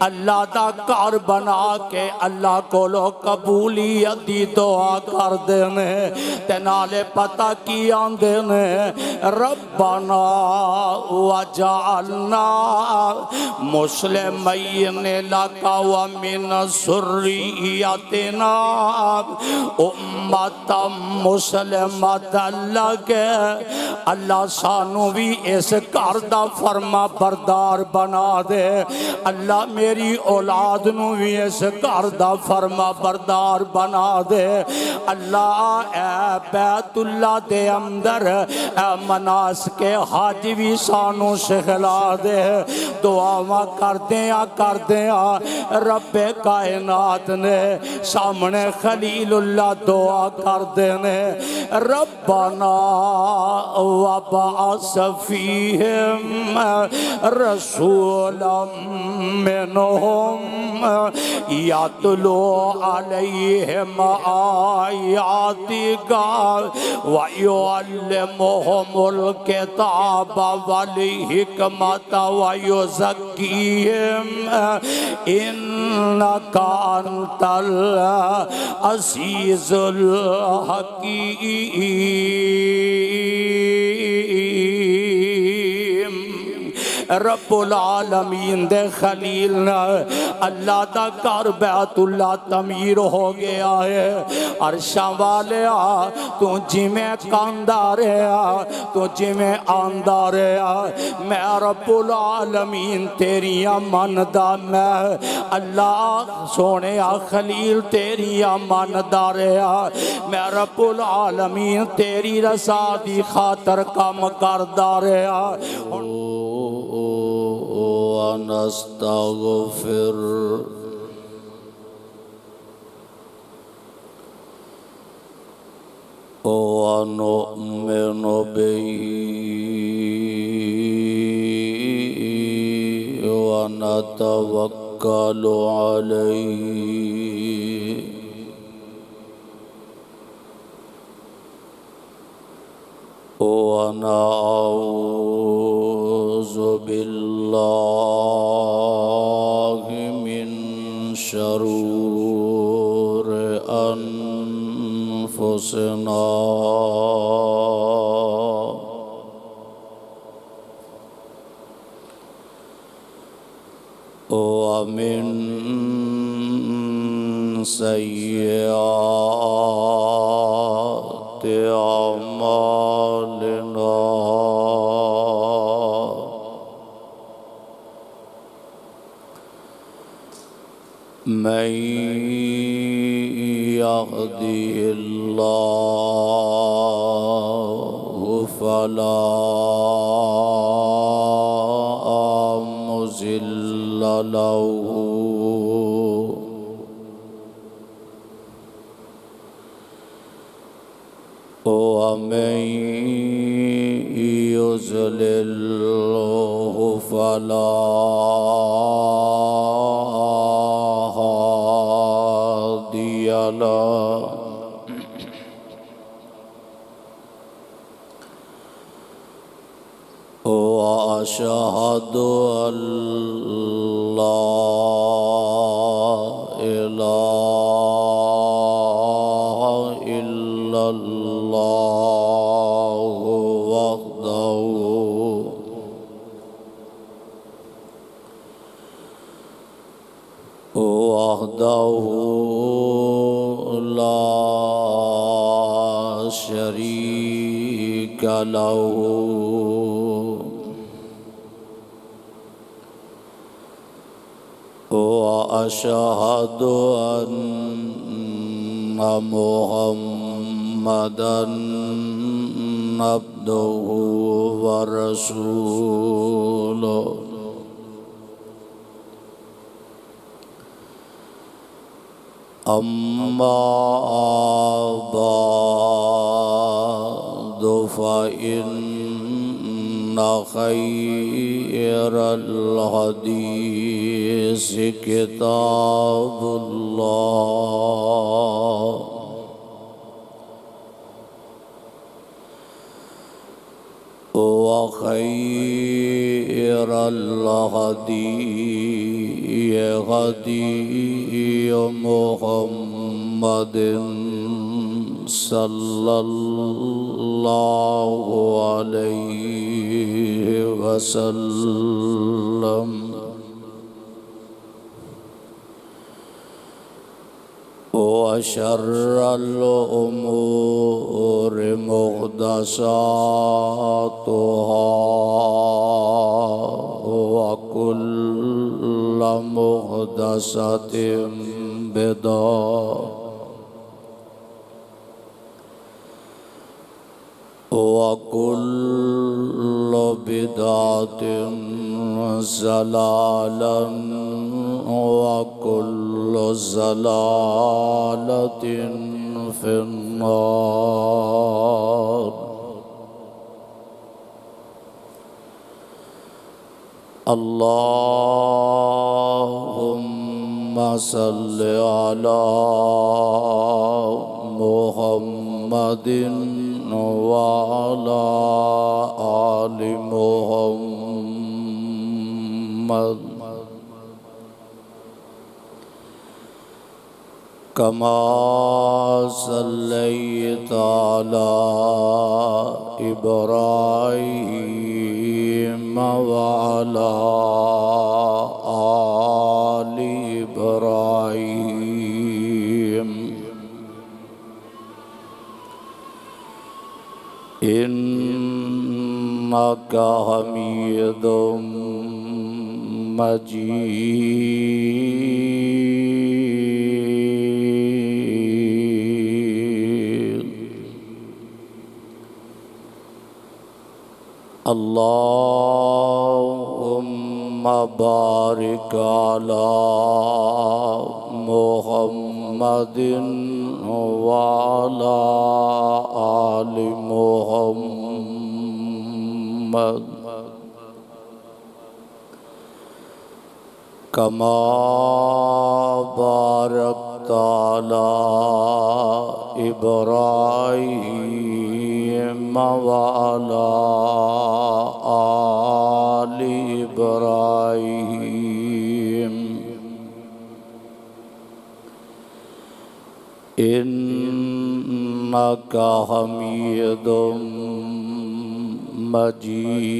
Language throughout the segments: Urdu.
اللہ دا گھر بنا کے اللہ کولو قبولیت دی دعا کر دینے تے نالے پتہ کی آندے نے ربنا وجعلنا مسلمین لکا ومن ذریتنا امتا مسلمتا لکے اللہ سانو بھی اس گھر دا فرما بردار بنا دے اللہ میری اولاد نو بھی اس گھر دا فرما بردار بنا دے اللہ اے بیت اللہ دے اندر اے مناسک حج بھی سانو سکھلا دے دعا کر دیا رب کائنات نے سامنے خلیل اللہ دعا کر دینے ربنا وبعث فیہم رسولا منہم یتلو علیہم آیاتک ویعلمہم الکتاب والحکمت ویزکیہم انک انت العزیز الحکیم رب العالمین دے خلیل اللہ دا گھر بیت اللہ تعمیر ہو گیا ہے عرشاں والے تو جی میں کاندہ رہا تو جی میں آندہ رہا میں رب العالمین تیری اماندہ میں اللہ سونے خلیل تیری اماندہ رہا میں رب العالمین تیری رضا دی خاطر کام کردہ رہا ونستغفر ونؤمن به ونتوكل عليه ونعوذ بالله من شرور أنفسنا ومن سيئات أعمالنا من يهده الله فلا مضل له ومن يضلل فلا هادي له وأشهد أن لا إله إلا الله وحده لا شريك له وأشهد أن محمدًا عبده ورسوله أما بعد فإن خير الحديث كتاب الله وخير الهدي غدی محمد صلی اللہ علیہ وسلم وشر الأمور محدثاتها وكل محدثة بدعة وكل بدعة ضلالة وكل ضلالة في النار اللهم صل على محمد وعلى آل محمد كما صليت على إبراهيم وعلى آل إبراهيم إنك حميد مجيد اللهم بارك على محمد وعلى آل محمد كما باركت على إبراهيم وعلى آل إبراهيم إنك حميد مجيد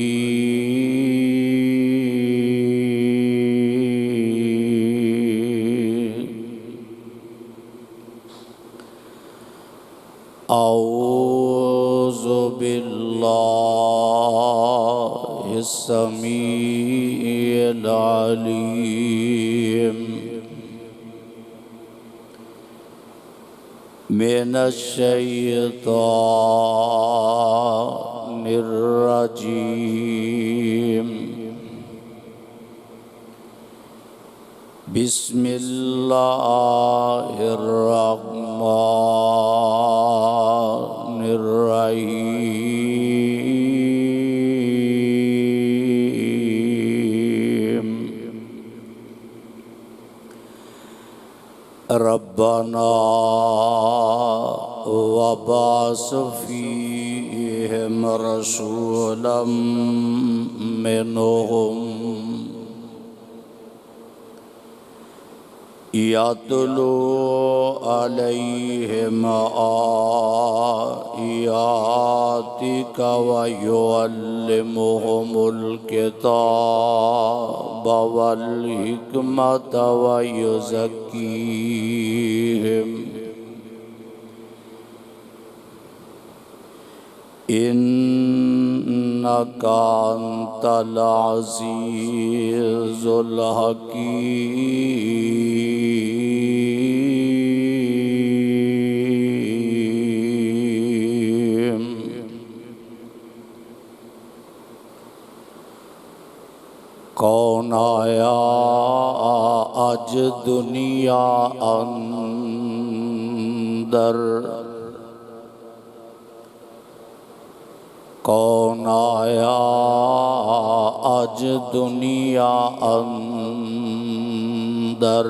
أعوذ بالله السميع العليم من الشيطان الرجيم بسم الله الرحمن الرحيم ربنا وبعث فيهم رسولا منهم يتلو عليهم آياتك ويعلمهم الكتاب والحكمة ويزكيهم إنك أنت العزيز الحكيم کون آیا آج دنیا اندر، کون آیا آج دنیا اندر،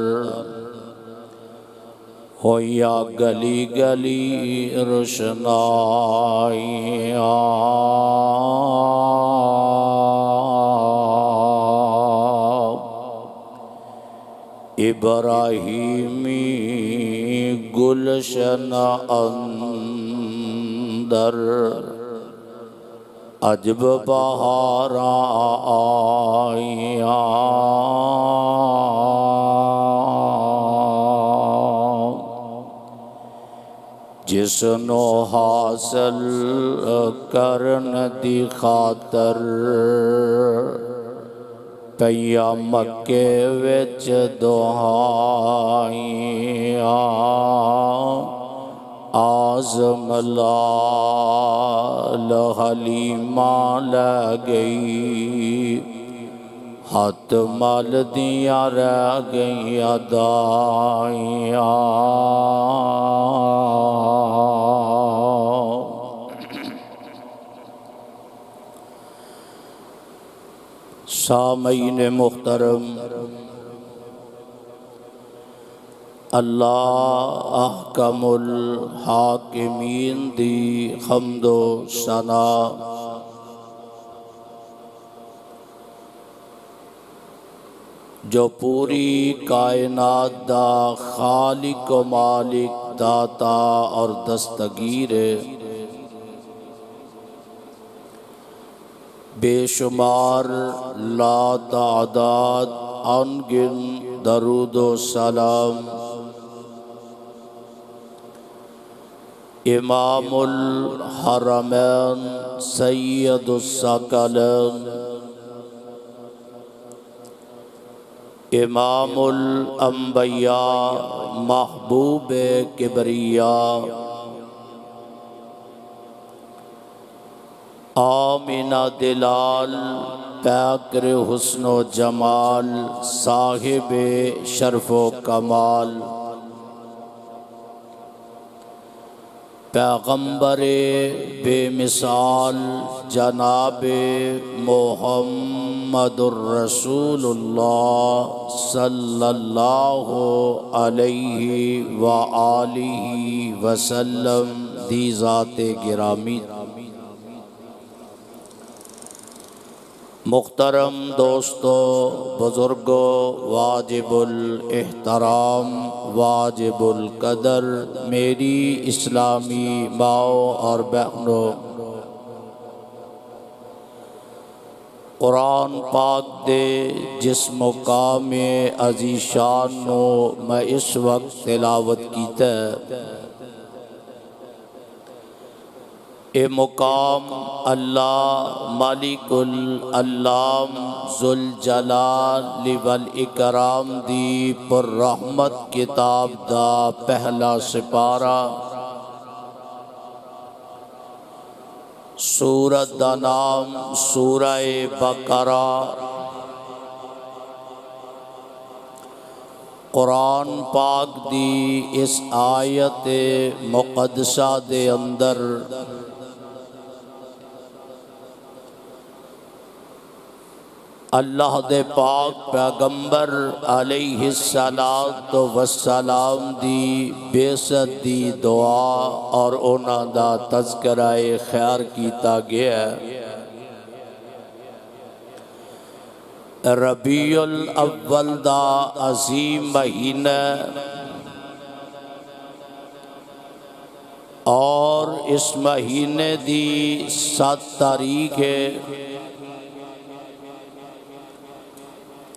ہو یا گلی گلی روشنائیاں، ابراہیمی گلشن اندر عجب بہاراں آئیاں، جس نو حاصل کرن دی خاطر پیا مکے وچ دعائیاں، آزم لال حلیمہ لے گئی، ہاتھ مل دیاں رہ گئیاں دائیاں۔ سامعین محترم، اللہ احکم الحاکمین دی حمد و ثنا، جو پوری کائنات دا خالق و مالک، داتا اور دستگیر ہے، بے شمار لا تعداد انگن درود و سلام امام الحرمین سید الثقلین امام الانبیاء محبوب کبریاء آمینہ دلال پیکر حسن و جمال صاحب شرف و کمال پیغمبر بے مثال جناب محمد الرسول اللہ صلی اللہ علیہ وآلہ وسلم دی ذات گرامی۔ محترم دوستو، بزرگو، واجب الاحترام، واجب القدر میری اسلامی ماؤں اور بہنوں، قرآن پاک دے جس مقام عزیز شان نو میں اس وقت تلاوت کیتا ہے، اے مقام اللہ مالک العلام ذوالجلال والاکرام دی پر رحمت کتاب دا پہلا سپارہ، سورت دا نام سورہ بقرہ۔ قرآن پاک دی اس آیت مقدسہ دے اندر اللہ دے پاک پیغمبر علیہ السلام دی بیست دی دعا اور انہاں دا تذکرہ خیر کیتا گیا ہے۔ ربیع الاول دا عظیم مہینہ اور اس مہینے دی 7 تاریخ ہے۔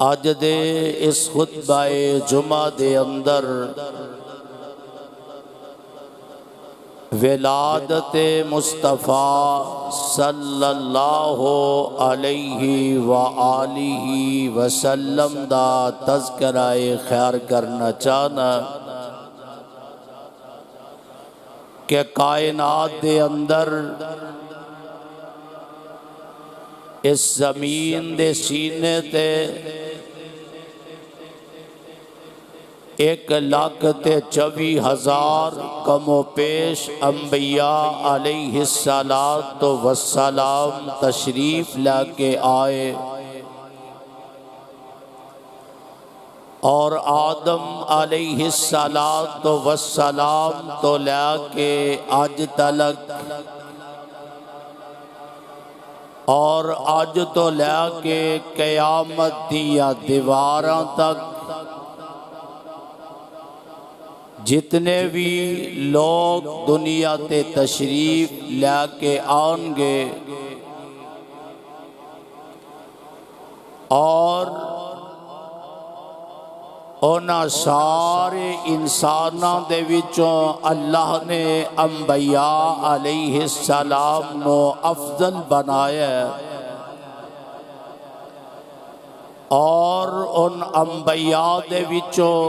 آج دے اس خطبہ جمعہ دے اندر ولادت مصطفیٰ صلی اللہ علیہ وآلہ وسلم دا تذکرہ خیر کرنا چاہنا کہ کائنات دے اندر اس زمین دے سینے تے 1,24,000 کم و پیش انبیاء علیہ السلام تشریف لا کے آئے، اور آدم علیہ السلام تو لے کے آج تلک، اور آج تو لے کے قیامت دیا دیواراں تک جتنے بھی لوگ دنیا تے تشریف لے کے آن گے اور اونا سارے انساناں دے وچوں اللہ نے انبیاء علیہ السلام نو افضل بنایا ہے، اور ان انبیاء دے وچوں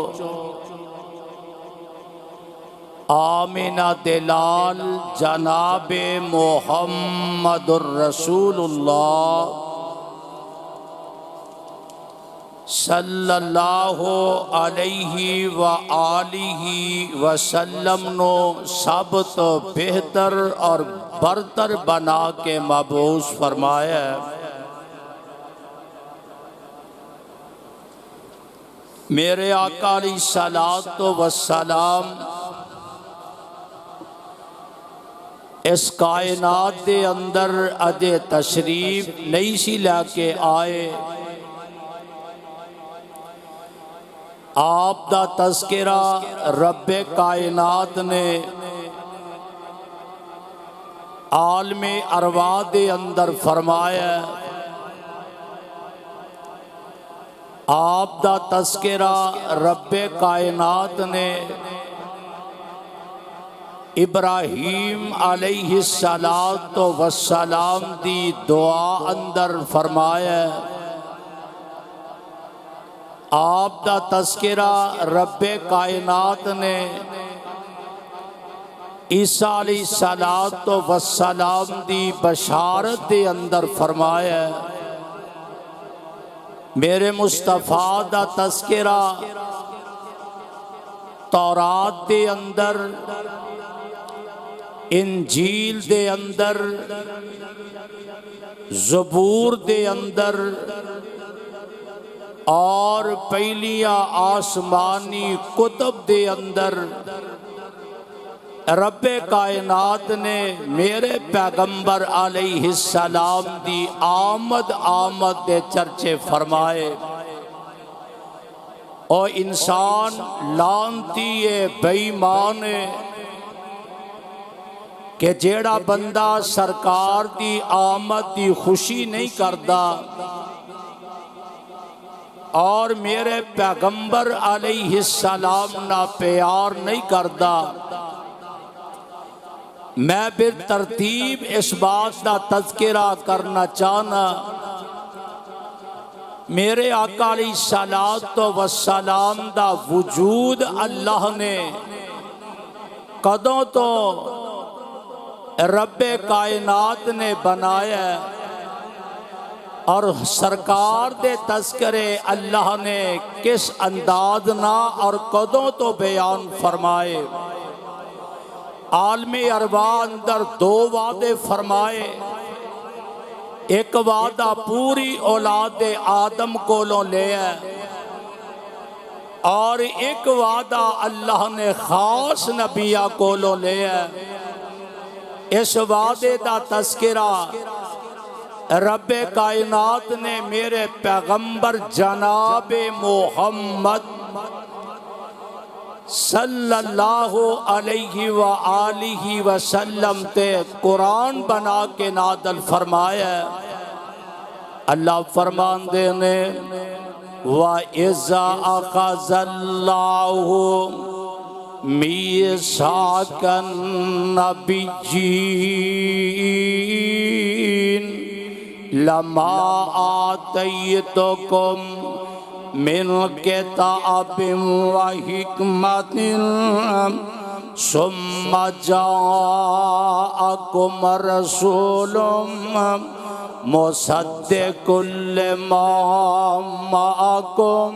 آمنہ دلال جناب محمد الرسول اللہ صلی اللہ علیہ وآلہ وسلم نو سب تو بہتر اور برتر بنا کے مبعوث فرمایا ہے۔ میرے آقا علیہ الصلوۃ والسلام اس کائنات دے اندر اجے تشریف نہیں سی لے کے آئے، آپ دا تذکرہ رب کائنات نے عالم ارواح دے اندر فرمایا، آپ دا تذکرہ رب کائنات نے ابراہیم علیہ السلام دی دعا اندر فرمایا، آپ دا تذکرہ رب کائنات نے عیسیٰ علیہ السلام دی بشارت دے اندر فرمایا، میرے مصطفیٰ دا تذکرہ تورات دے اندر، انجیل دے اندر، زبور دے اندر اور پہلیاں آسمانی کتب دے اندر رب کائنات نے میرے پیغمبر علیہ السلام دی آمد دے چرچے فرمائے۔ اور انسان لانتی ہے، بے ایمان ہے کہ جیڑا بندہ سرکار دی آمد دی خوشی نہیں کردا اور میرے پیغمبر علیہ السلام نا پیار نہیں کردا، میں بالترتیب اس بات دا تذکرہ کرنا چاہنا، میرے آقا علیہ السلام دا وجود اللہ نے قدوں تو رب کائنات نے بنایا اور سرکار دے تذکرے اللہ نے کس انداز نہ اور قدوں تو بیان فرمائے۔ عالم ارواح اندر دو وعدے فرمائے، ایک وعدہ پوری اولاد آدم کولوں لے ہے اور ایک وعدہ اللہ نے خاص نبیہ کولوں لے ہے۔ اس وعدے دا تذکرہ رب کائنات نے میرے پیغمبر جناب محمد صلی اللہ علیہ وآلہ وسلم تے قرآن بنا کے نازل فرمایا۔ اللہ فرمان دینے وَإِذَا أَخَذَ اللَّهُ مِيثَاقَ النَّبِيِّينَ لَمَا آتَيْتُكُم مِّن كِتَابٍ وَحِكْمَةٍ ثُمَّ جَاءَكُمْ رَسُولٌ مُصَدِّقٌ لِّمَا مَعَكُمْ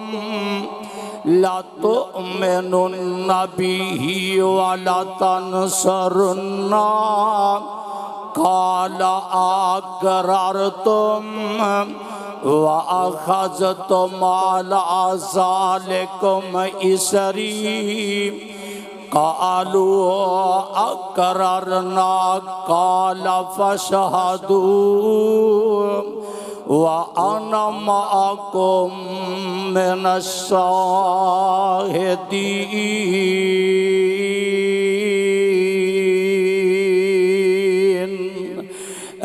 لَتُؤْمِنُنَّ بِهِ وَلَتَنْصُرُنَّهُ قَالَ أَقْرَرْتُمْ وَأَخَذْتُمْ عَلَىٰ ذَٰلِكُمْ إِصْرِي قَالُوا أَقْرَرْنَا قَالَ فَاشْهَدُوا وَأَنَا مَعَكُمْ مِنَ الشَّاهِدِينَ۔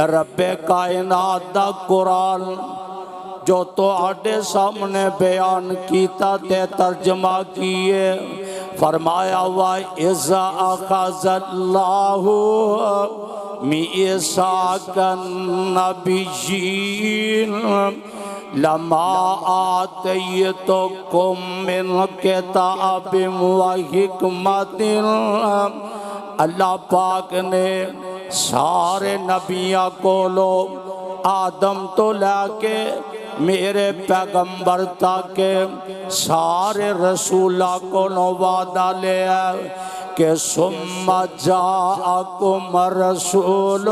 رب کائنات دا قرآن جو تو آڈے سامنے بیان کیتا تے ترجمہ کیے فرمایا وَإِذَا أَخَذَ اللَّهُ مِيثَاقَ النَّبِيِّينَ لَمَا آتَيْتُكُم مِّن كِتَابٍ وَحِکْمَةٍ اللہ پاک نے سارے نبیوں کو لو آدم تو لے کے میرے پیغمبر تک سارے رسولہ کو وعدہ لیا کہ ثم جاءکم رسول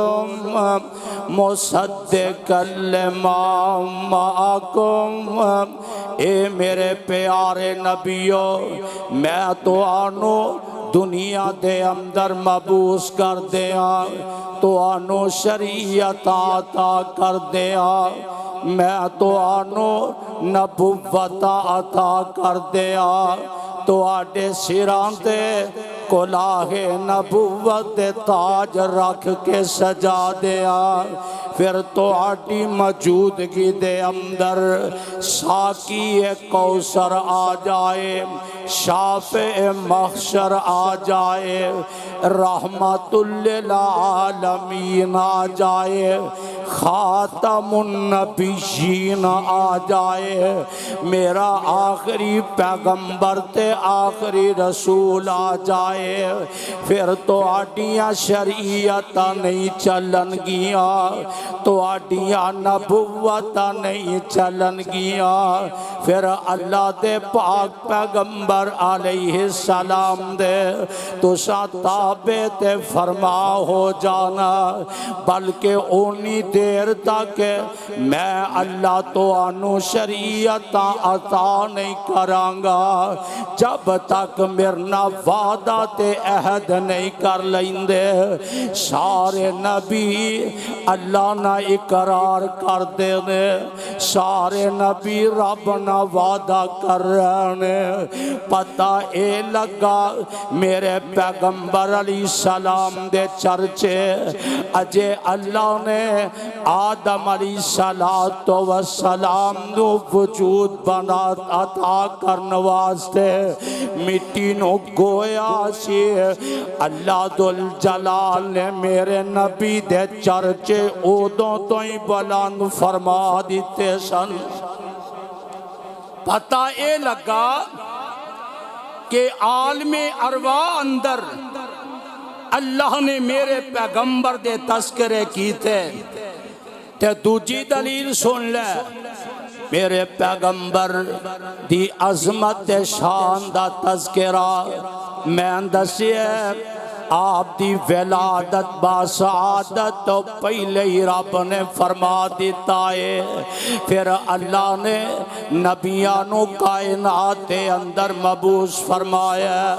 مصدقا لما معکم اے میرے پیارے نبیو میں تو آنو دنیا دے اندر مبعوث کر دیا تو آنو شریعت عطا کر دیا میں تو آنو نبوت عطا کر دیا تو آڈے سران دے کلاہ نبوت تاج رکھ کے سجا دیا پھر تو آٹی موجودگی دے اندر ساکی کوثر آ جائے شافع محشر آ جائے رحمت للعالمین آ جائے خاتم النبیین آ جائے میرا آخری پیغمبر تے آخری رسول آ جائے پھر تو آڈیاں شریعت نہیں چلن گیا تو آڈیاں نبوت نہیں چلن گیا پھر اللہ دے پاک پیغمبر علیہ السلام دے تو تابع تے فرما ہو جانا بلکہ اونی دیر تک میں اللہ تو آنو شریعت عطا نہیں کرانگا جب تک میرنا وعدہ تے عہد نہیں کر لیندے سارے نبی اللہ نہ اقرار کر دینے سارے نبی رب نہ وعدہ کر رہنے پتہ اے لگا میرے پیغمبر علیہ السلام دے چرچے اجے اللہ نے آدم علیہ السلام نو وجود بنا عطا کرن واسطے مٹی نو گویا سی اللہ ذوالجلال نے میرے نبی دے چرچے اودوں تو ہی بلند فرما دیتے سن پتہ اے لگا کہ عالم ارواح اندر اللہ نے میرے پیغمبر دے تذکرے کی تھے تے دوجی دلیل سن لے میرے پیغمبر دی عظمت شان دا تذکرہ میں دسیے آپ دی ولادت باسعادت تو پہلے ہی رب نے فرما دیتا ہے پھر اللہ نے نبیانو کائنات اندر مبعوث فرمایا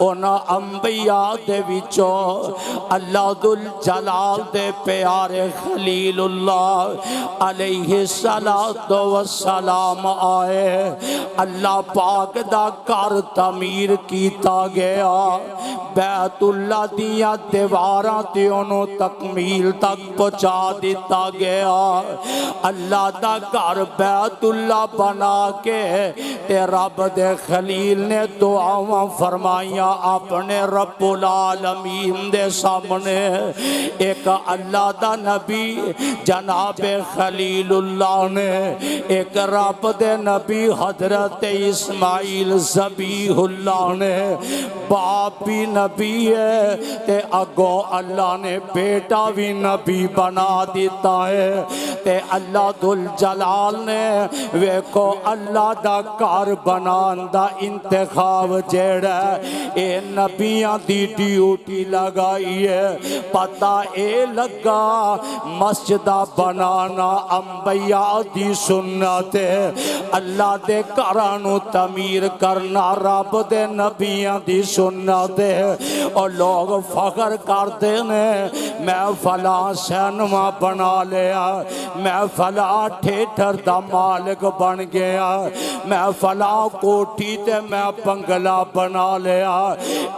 ان انبیاء دے وچوں اللہ ذوالجلال دے پیارے خلیل اللہ علیہ السلام آئے اللہ پاک دا کر تعمیر کیتا گیا بیت اللہ دیا دیواراں تے انہوں تکمیل تک پہنچا دیتا گیا اللہ دا گھر بیت اللہ بنا کے تے رب دے خلیل نے دعاواں فرمائیاں اپنے رب العالمین دے سامنے ایک اللہ دا نبی جناب خلیل اللہ نے ایک رب دے نبی حضرت اسماعیل ذبیح اللہ نے باپ بھی نبی ہے تے اگو اللہ نے بیٹا بھی نبی بنا دیتا ہے تے اللہ ذوالجلال نے ویکو اللہ دا کار بنان دا انتخاب جیڑا اے نبیاں دی ڈیوٹی لگائی ہے پتہ اے لگا مسجدہ بنانا انبیاء دی سنت ہے اللہ دے کارانو تعمیر کرنا رب دے نبیاں دی سنت ہے اور لوگ فخر کر دینے میں فلاں سینما بنا لیا میں فلاں ٹھیٹر دا مالک بن گیا، میں فلاں کوٹھی تے میں بنگلہ بنا لیا۔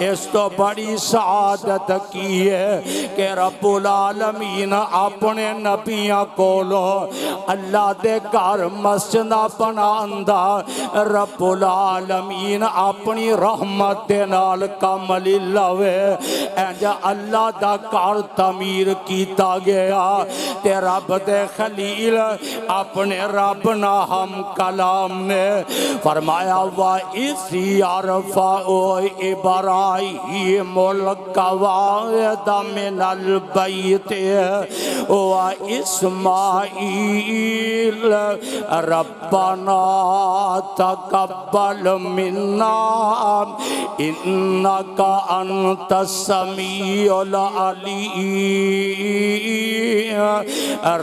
اس تو بڑی سعادت کی ہے کہ رب العالمین اپنے نبیاں کولو اللہ دے گھر مسجد بناندا، رب العالمین اپنی رحمت دے نال کامل لوے انج اللہ دا گھر تعمیر کیتا گیا تے رب دے خلیل اپنے رب نا ہم کلام نے فرمایا وَإِذْ يَرْفَعُ إِبْرَاهِيمُ الْقَوَاعِدَ مِنَ الْبَيْتِ وَإِسْمَاعِيلُ رَبَّنَا تَقَبَّلْ مِنَّا إِنَّكَ أَنْتَ السَّمِيعُ الْعَلِيمُ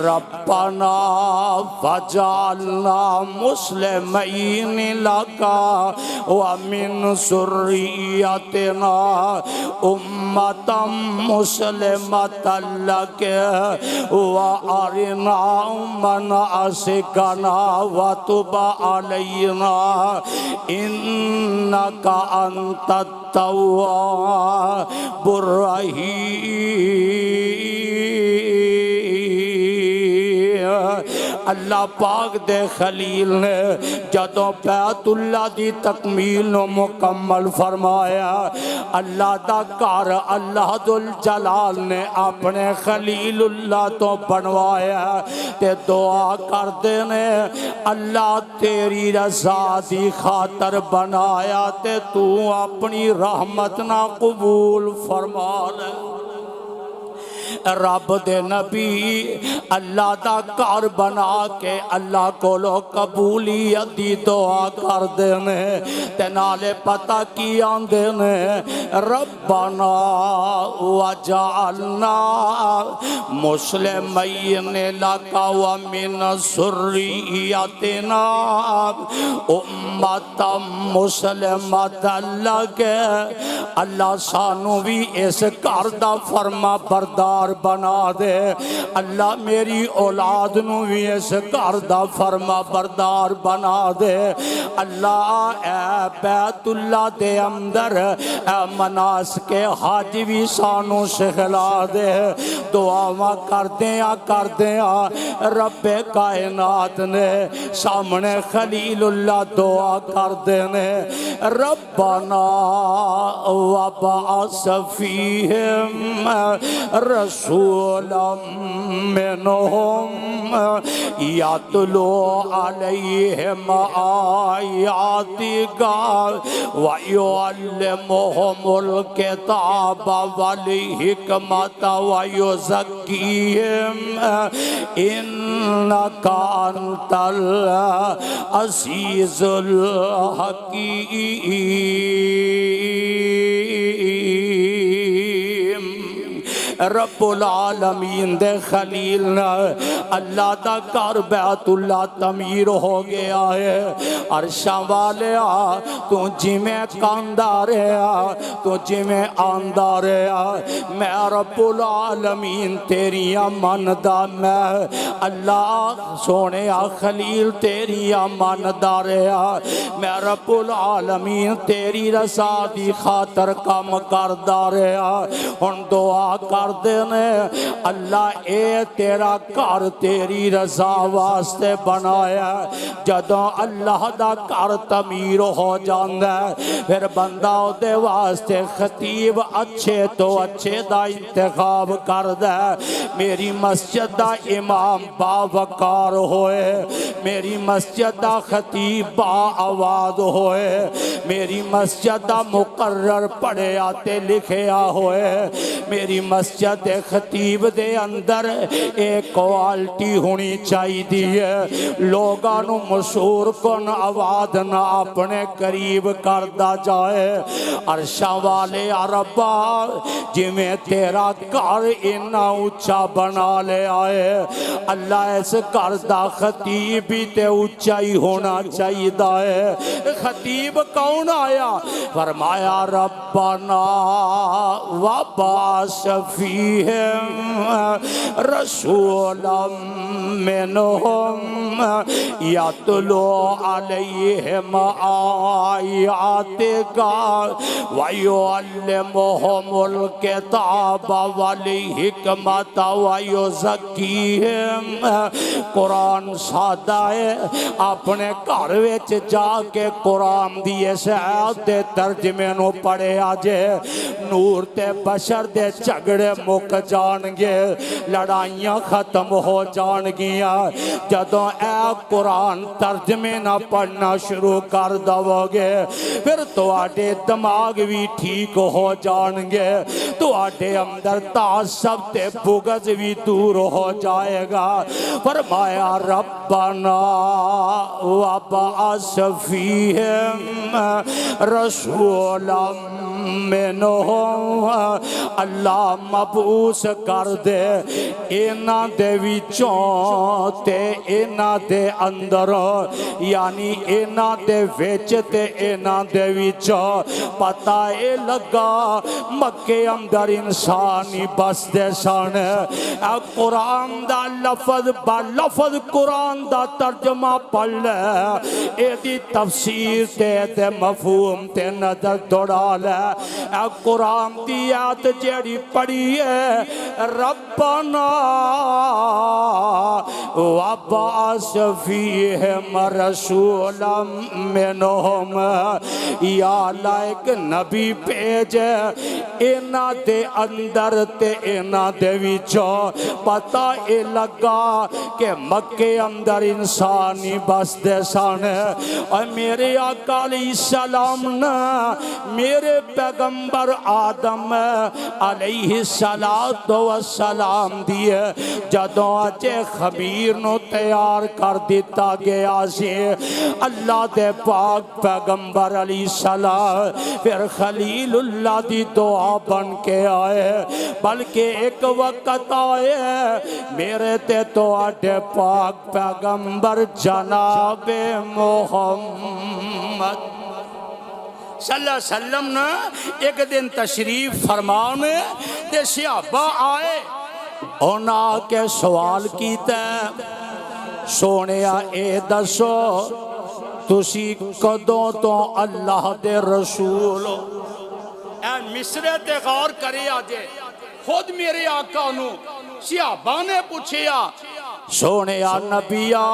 رَبَّنَا وَاجْعَلْنَا مُسْلِمَيْنِ لَكَ وَمِنْ ذُرِّيَّتِنَا أُمَّةً مُسْلِمَةً لَكَ وَأَرِنَا مَنَاسِكَنَا وَتُبْ عَلَيْنَا إِنَّكَ أَنْتَ التَّوَّابُ الرَّحِيمُ۔ اللہ پاک دے خلیل نے جدوں بیت اللہ دی تکمیل نو مکمل فرمایا، اللہ دا گھر اللہ ذوالجلال نے اپنے خلیل اللہ تو بنوایا تے دعا کر دینے اللہ تیری رضا دی خاطر بنایا تے تو اپنی رحمت نہ قبول فرما لے۔ رب دے نبی اللہ دا گھر بنا کے اللہ کولو قبولیت دی دعا کر دینے تے نالے پتہ کی آندے نے ربنا وجعلنا مسلمین لک ومن ذریتنا امۃ مسلمۃ لک۔ اللہ سانو بھی اس گھر دا فرما بردار بنا دے، اللہ میری اولاد نو بھی اس گھر دا فرما بردار بنا دے۔ اللہ اے بیت اللہ دے اندر اے مناسک حج بھی سانو سکھلا دے۔ دعاواں کر دیاں رب کائنات نے سامنے خلیل اللہ دعا کر دینے ربنا وبعث فیہم رسولا منہم یتلو علیہم آیاتک ویعلمہم الکتاب والحکمت ویزکیہم انک انت العزیز الحکیم۔ رب العالمین دے خلیل اللہ دا گھر بیت اللہ تعمیر ہو گیا ہے۔ عرشاں والیا تو جی میں کاندا رہا تو جی میں آندا رہا، میں رب العالمین تیریاں مندا، میں اللہ سونے خلیل تیریاں مندا رہا، میں رب العالمین تیری رضا دی خاطر کام کردا رہا۔ ہن دعا کر دینے اللہ اے تیرا گھر تیری رضا واسطے بنایا، جدوں اللہ دا گھر تعمیر ہو جاندا ہے پھر بندہ دے واسطے خطیب اچھے تو اچھے دا انتخاب کردا ہے۔ میری مسجد دا امام باوقار ہوئے، میری مسجد دا خطیب با آواز ہوئے، میری مسجد دا مقرر پڑھے آتے لکھیا ہوئے، میری مسجد خطیب دے اندر ایک کوالٹی ہونی چاہی دی ہے، لوگانو مشہور کن آواز نہ اپنے قریب کردہ جائے۔ عرشاں والے عربہ جی میں تیرا گھر اتنا اونچا بنا لے آئے، اللہ اس گھر دا خطیب بھی تے اونچا ہی ہونا چاہیے ہے۔ خطیب کون آیا؟ فرمایا ربنا وبعث فیہم فیہم رسولا منہم یتلو علیہم آیاتک ویعلمہم الکتاب والحکمت ویزکیہم۔ قرآن سادہ ہے، اپنے گھر وچ جا کے قرآن دی اس آیت دے ترجمے نو پڑھے آجے، نور تے بشر دے جھگڑے مک جان گے، لڑائیاں ختم ہو جان گیاں۔ جدوں اے قرآن ترجمے نہ پڑھنا شروع کر دو گے، پھر تواڈے دماغ بھی ٹھیک ہو جان گے، تواڈے اندر تعصب تے بغض بھی دور ہو جائے گا۔ فرمایا ربنا وابعث فیہم رسولا منہم، اللہ مبعوث کر دے اینا دے وچوں تے اینا دے اندر، یعنی اینا دے وچ تے اینا دے وچوں۔ پتہ اے لگا مکے اندر انسانی بس دے سن، اے قرآن دا لفظ با لفظ قرآن دا ترجمہ پڑھ لے، اے دی تفسیر تے مفہوم تے نظر دوڑا لے۔ اے قرآن دی آیت جیڑی پڑھی ہے ربنا وابعث فیہم رسولا منہم، یا اللہ ایک نبی بھیج اینا دے اندر تے اینا دے وچوں۔ پتہ اے لگا کہ مکے اندر انسانی بس دے سن، اور میرے آقا علیہ السلام نے میرے پیغمبر آدم علیہ السلام دیے جدوں اجے خمیر نو تیار کر دیتا گیا سی، اللہ دے پاک پیغمبر علیہ السلام پھر خلیل اللہ دی دعا بن کے آئے، بلکہ ایک وقت آئے میرے تے تو آڈے پاک پیغمبر جناب محمد صلی اللہ علیہ وسلم نے ایک دن تشریف فرمانے تے صحابہ آئے، انہاں کے سوال کیتا سونیا اے دسو تسی کدوں تو اللہ دے رسول ہو؟ اے مصرے تے غور کرے آجے، خود میرے آقا نو صحابہ نے پوچھیا سونیا نبیہ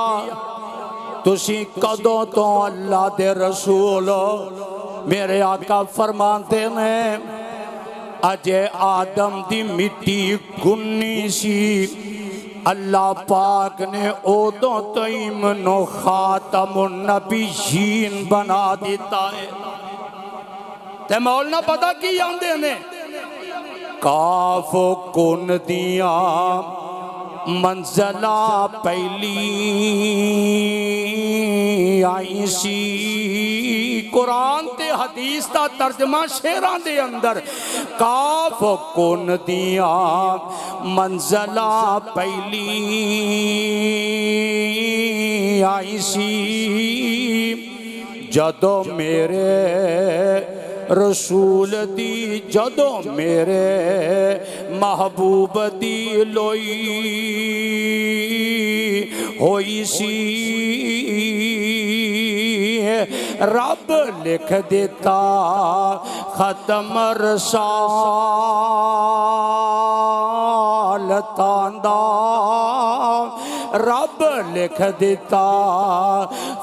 تسی کدوں تو اللہ دے رسول ہو؟ میرے آقا فرماتے نے اجے آدم دی مٹی گنی سی، اللہ پاک نے اودوں تیم نو خاتم النبیین بنا دیتا ہے۔ تے مولانا پتہ کی آندے نے کاف کن دیاں منزلہ پہلی آئی سی، قرآن تے حدیث دا ترجمہ شعراں دے اندر کاف کن دیاں منزلہ پہلی آئی سی، جدو میرے رسول دی جدو میرے محبوب دی لوئی ہوئی سی، رب لکھ دیتا ختم رسالتاں دا، رب لکھ دیتا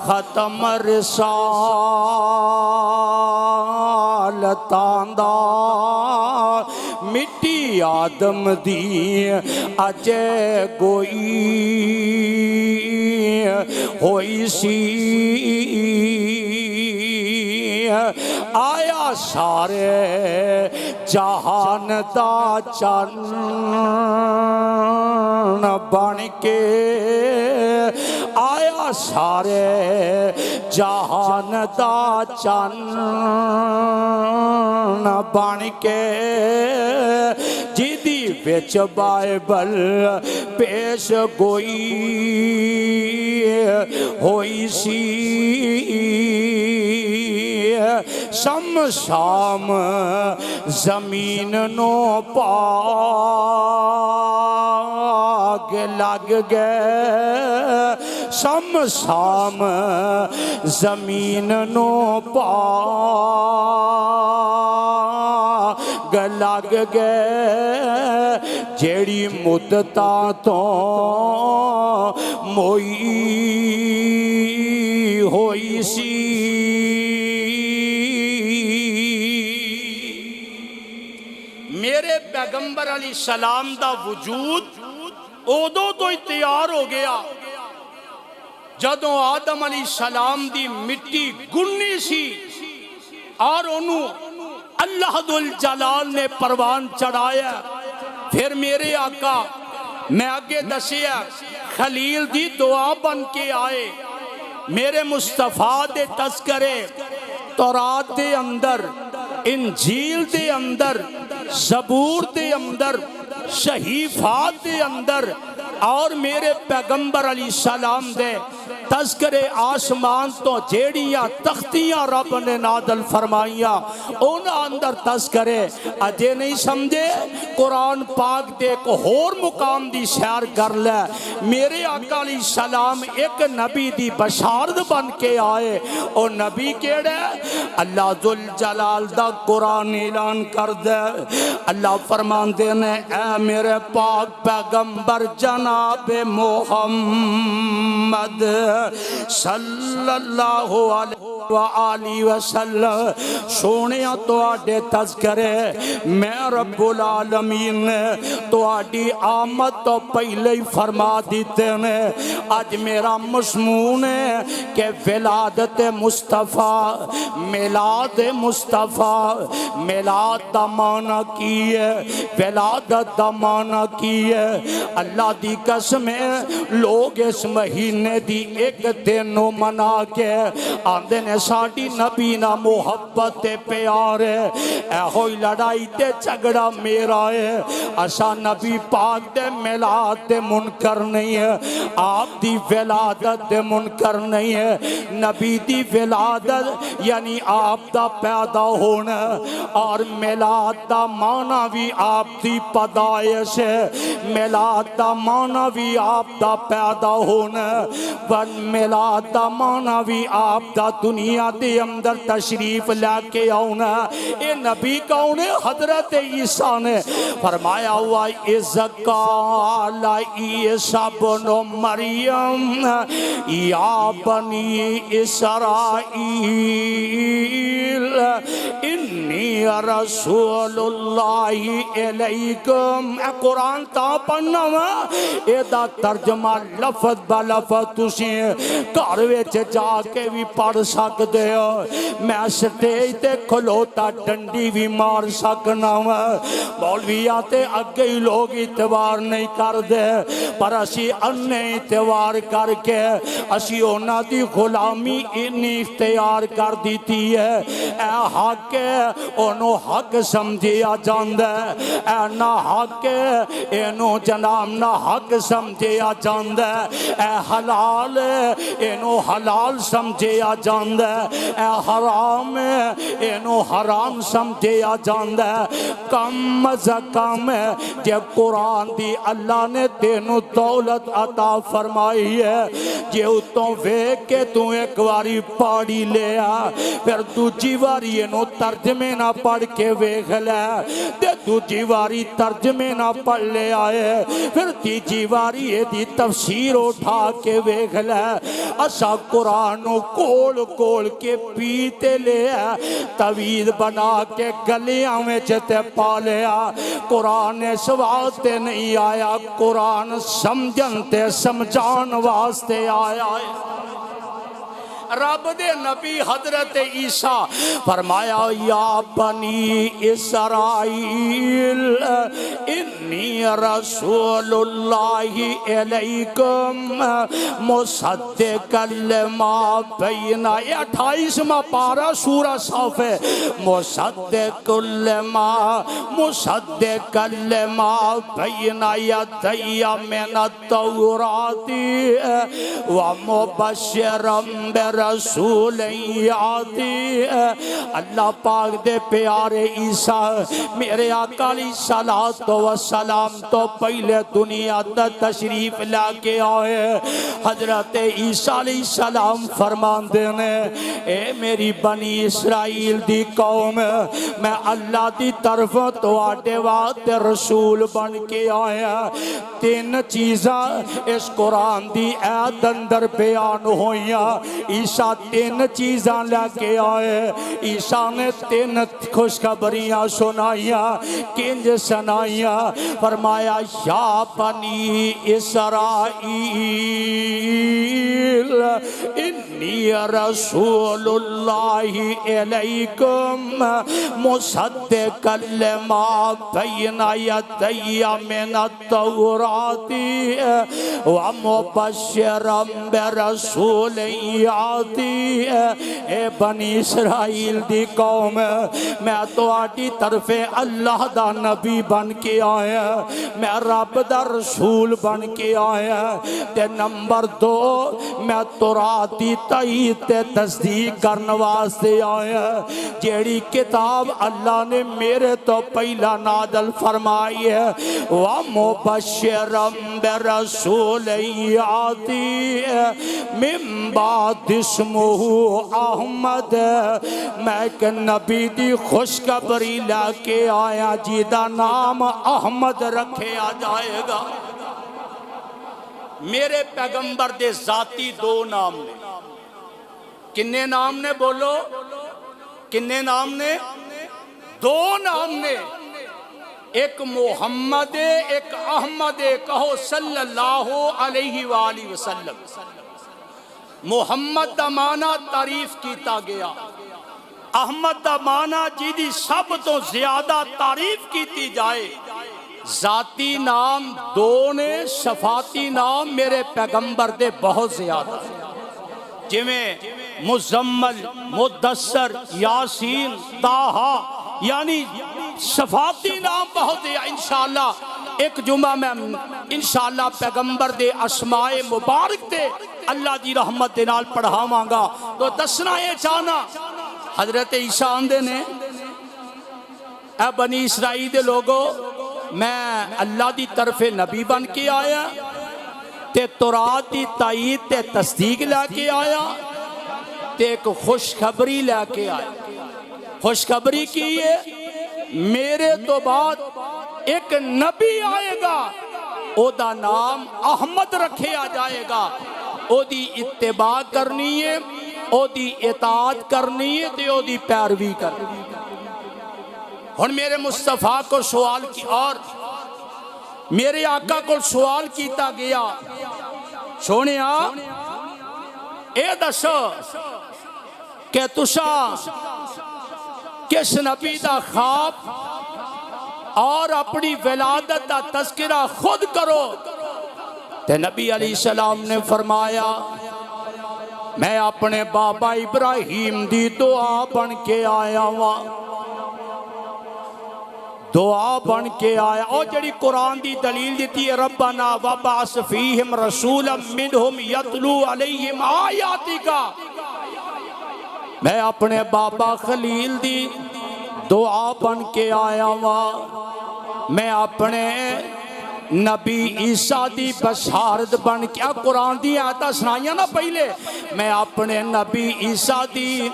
ختم رسالتاں دا، مٹی آدم دی اجے گوئی ہوئی سی، آیا سارے جہان دا چن بن کے، آیا سارے جہان دا چن بن کے، جیدی وچ بائبل پیش گوئی ہوئی سی، شام زمین نو پاگ لگ گئے شام زمین نو پاگ لگ گئے جیڑی مدتاں تو موئی ہوئی سی میرے پیغمبر علیہ السلام دا وجود ادو تو ہی تیار ہو گیا جدوں آدم علیہ السلام دی مٹی گنی سی اور انہوں اللہ ذوالجلال نے پروان چڑھایا پھر میرے آقا میں آگے دسیا خلیل دی دعا بن کے آئے میرے مصطفیٰ دے تذکرے تورات دے اندر انجیل دے اندر زبور دے اندر صحیفات دے اندر اور میرے پیغمبر علیہ السلام دے تذکرے آسمان تو جیڑیاں تختیاں رب نے نادل فرمائیاں اونا اندر تذکرے اجے نہیں سمجھے قرآن پاک دے کو ہور مقام دی سیر کر لے میرے آقا علیہ السلام ایک نبی دی بشارت بن کے آئے او نبی کیڑے اللہ ذوالجلال دا قرآن اعلان کر دے اللہ فرمان دینے اے میرے پاک پیغمبر جناب محمد صلی اللہ علیہ وسلم سونیا تو آڈے تذکرے میں رب العالمین نے تو آڈی آمد تو پہلے ہی فرما دیتے نے آج میرا مضمون ہے کہ ولادت مصطفیٰ میلاد مصطفیٰ میلاد دا معنی کی ہے ولادت دا معنی کی ہے اللہ دی قسم ہے لوگ اس مہینے دی ایک دنوں منا کے آندے نے ساڑی نبی نہ محبت پیار ہے اے ہوئی لڑائی تے جھگڑا میرا ہے اسا نبی پاک دے میلاد دے منکر نہیں ہے آپ دی ولادت دے منکر نہیں ہے نبی دی ولادت یعنی آپ دا پیدا ہونا اور میلاد دا معنی بھی آپ دی پیدائش ہے میلاد دا معنی بھی آپ دا پیدا ہونا ون میلاد دا معنی بھی آپ دا دنیا دے اندر تشریف لے کے آنا اے نبی کون ہے حضرت عیسیٰ نے فرمایا ہوا اذقال عیسیٰ بن مریم یا بنی اسرائیل انی رسول اللہ علیکم اے قرآن تا پڑھنا ہوا اے دا ترجمہ لفظ بلفظ تسی کاروے چے جا کے بھی پڑھ سکتے ہو میں سٹیج تے کھلوتا ڈنڈی بھی مار سکنا ہوا مولوی آتے اگے ہی لوگ اعتبار نہیں کر دے پر اسی انہیں اعتبار کر کے اسی اونا دی غلامی انہیں اختیار کر دیتی ہے اے حق انہوں حق سمجھیا جاندے اے نا حق انہوں جناب نا حق سمجھیا جاندے اے حلال انہوں حلال سمجھیا جاندے اے حرام انہوں حرام سمجھیا جاندے کم از کم جے قرآن دی اللہ نے تینوں دولت عطا فرمائی ہے جے اتوں ویک کے تو ایک واری پاڑی لیا پھر دوجی واری انہوں ترجمے نہ پڑھ کے ویکھ لے تے دوجی واری ترجمے نہ پڑھ لے آئے پھر تیجی واری دی تفسیر اٹھا کے ویکھ لے اسا قرآن کول کول کے پیتے لیا توید بنا کے گلیاں میں چتے پا لیا قرآن سواستے نہیں آیا قرآن سمجھن تے سمجھان واسطے آیا ہے رب دے نبی حضرت عیسیٰ فرمایا یا بنی اسرائیل انی رسول اللہ علیکم مصدق لما بین 28واں پارہ سورہ صاف ہے مصدق لما بین یدی من التوراۃ ومبشرا برسول یاتی، اللہ پاک دے پیارے عیسیٰ میرے آقا علیہ الصلوۃ والسلام تو پہلے دنیا دا تشریف لا کے آئے۔ حضرت عیسیٰ علیہ السلام فرماندے نے اے میری بنی اسرائیل دی قوم، میں اللہ دی طرف تو آٹے واسطے رسول بن کے آیا۔ تین چیزاں اس قرآن دی آیت اندر بیان ہوئیاں۔ عیسیٰ تین چیزاں لے کے آئے، عیسیٰ نے تین خوشخبریاں سنائیاں۔ کنج سنائیاں؟ فرمایا یا بنی اسرائیل انی رسول اللہ علیکم مصدقا لما بین یدی من التوراۃ ومبشرا برسول یاتی۔ اے بنی اسرائیل دی قوم، میں تواڈی طرف اللہ دا نبی بن کے آیا، میں رب دا رسول بن کے آیا۔ تے نمبر دو، میں تورات دی تائید تے تصدیق کرن واسطے آیا۔ جیڑی کتاب اللہ نے میرے تو پہلا نازل فرمائی ہے، وَمُبَشِّرًا بِرَسُولٍ یَأْتِی مِن بَعْدِ اسْمُهُ احمد۔ میں ایک نبی دی خوشخبری لے کے آیا جیدہ نام احمد رکھیا جائے گا۔ میرے پیغمبر دے ذاتی دو نام نے۔ کنے نام نے؟ بولو کنے نام نے؟ دو نام نے، ایک محمد ایک احمد۔ کہو صلی اللہ علیہ وآلہ وسلم۔ محمد دا معنی تعریف کیتا گیا، احمد دا معنی جیدی سب تو زیادہ تعریف کیتی جائے۔ ذاتی نام دو نے، شفاعتی نام میرے پیغمبر دے بہت زیادہ، جویں مزمل، مدثر، یاسین، طٰہٰ، یعنی شفاعتی نام بہت ہے۔ انشاءاللہ ایک جمعہ میں انشاءاللہ پیغمبر دے اسماء مبارک تے اللہ دی رحمت دے نال پڑھاواں گا۔ تو دسنا یہ چاہنا، حضرت عیسیٰ آندے نے اے بنی اسرائیل دے لوگو، میں اللہ دی طرف نبی بن کے آیا، تے تورات دی تائید تے تصدیق لے کے آیا، تے ایک خوشخبری لے کے آیا۔ خوشخبری کی ہے میرے تو بعد ایک نبی آئے گا، او دا نام احمد رکھیا جائے گا۔ او دی اتباع کرنی ہے، او دی اطاعت کرنی ہے، تے او دی پیروی کرنی ہے۔ ہن میرے مصطفیٰ کو سوال کی، اور میرے آقا کو سوال کیتا گیا، سونیا اے دسو کہ تسا کس نبی دا خواب اور اپنی ولادت دا تذکرہ خود کرو۔ تے نبی علیہ السلام نے فرمایا میں اپنے بابا ابراہیم دی دعا بن کے آیا ہوا، دعا بن کے آیا۔ اور جڑی قرآن دی دلیل دیتی ہے ربنا وبعث فیہم رسولا منہم یتلو علیہم آیاتک، میں اپنے بابا خلیل دی دعا بن کے آیا ہوا، میں اپنے نبی عیسیٰ دی بشارت بن کے، قرآن دی آیتاں سنائیاں نا پہلے، میں اپنے نبی عیسیٰ دی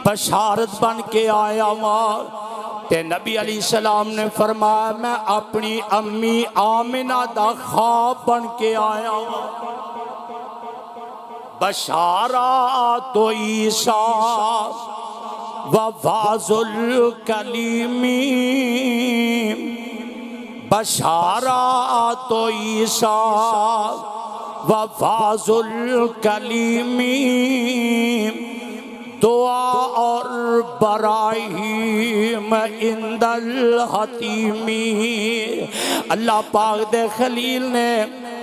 بشارت بن کے آیا ہوا۔ تے نبی علیہ السلام نے فرمایا میں اپنی امی آمنہ دا خواب بن کے آیا ہوں۔ بشارات عیسیٰ وواز الکلیم، بشارات عیسیٰ وواز الکلیم، دعا اور براہیم عند الحتیم۔ اللہ پاک دے خلیل نے